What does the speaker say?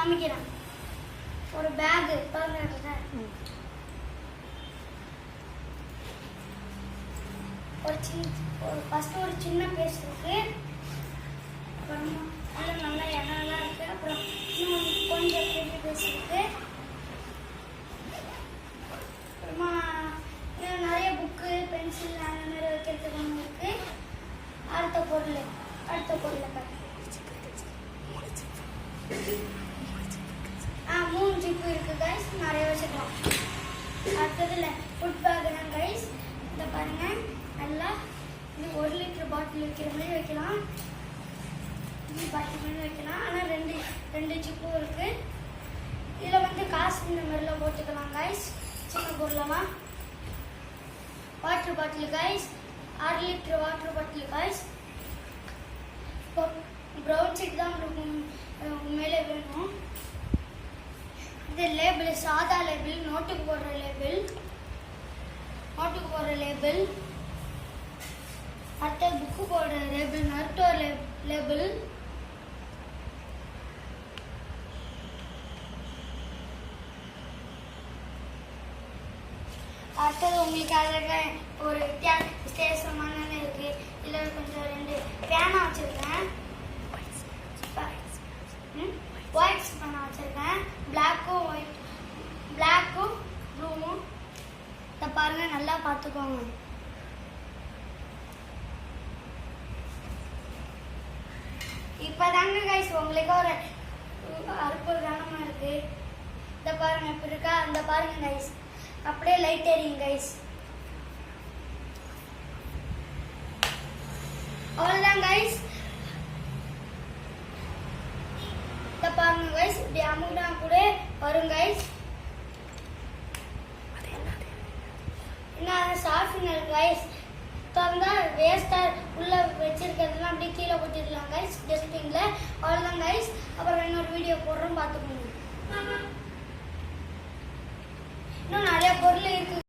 காமிக்கிறேன். ஒரு பேக் பாருங்க. ஃபர்ஸ்ட் ஒரு சின்ன பேஸ் இருக்கு. அப்புறமா நல்லா எண்ணெய்லாம் இருக்கு. அப்புறம் இன்னும் கொஞ்சம் பெரிய பேஸ் இருக்கு. அப்புறமா நிறைய புக்கு பென்சில் அந்த மாதிரி வைக்கிறதுக்கு ஒன்று இருக்கு. அடுத்த பொருள் மூணு ஜிப்பு இருக்கு கைஸ். நிறைய வச்சுக்கலாம். அடுத்ததுல ஃபுட் பேக் தான் கைஸ். இதை பாருங்க, நல்லா இது 1 லிட்டர் பாட்டில் வைக்கிற மாதிரி வைக்கலாம். பாட்டில் மாதிரி வைக்கலாம். ஆனால் ரெண்டு ஜிப்பும் இருக்கு. இதில் வந்து காசு இந்த மாதிரிலாம் போட்டுக்கலாம் கைஸ். சின்ன பொருளெல்லாம். Water bottle guys, 6 litre water bottle guys. Brown sheet தான் உங்களுக்கு மேலே வேணும். இது லேபிள், சாதா லேபிள், நோட்டுக்கு போடுற லேபிள். அடுத்த புக்கு போடுற லேபிள், நருட்டோ லேபிள். அடுத்தது உங்களுக்கு அதில் ஒரு ஸ்டேஷன் இருக்கு. இதில் கொஞ்சம் 2 பேனா வச்சிருக்கேன். ஒயிட் பேனா வச்சிருக்கேன். பிளாக்கும் ப்ளூவும். இதை பாருங்க, நல்லா பார்த்துக்கோங்க. இப்பதாங்க கைஸ் உங்களுக்கு ஒரு அற்புதமா இருக்கு. இதை பாருங்க எப்படி இருக்கா. அந்த பாருங்க கைஸ், அப்படியே லைட் எரியும் கைஸ். அவ்வளவுதான் கைஸ். இதை பாருங்க கைஸ், இப்படி அமுடா கூட வரும் கைஸ். என்ன ஷார்ப்னர் கைஸ். திறந்தா வேஸ்டா உள்ள வச்சிருக்கிறதுலாம் அப்படியே கீழே போட்டுடலாம் கைஸ், டஸ்ட்பின்ல. அவ்வளவுதான் கைஸ். அப்புறம் இன்னொரு வீடியோ போடுறோம், பார்த்துக்கோங்க. இன்னும் நிறைய பொருள் இருக்கு.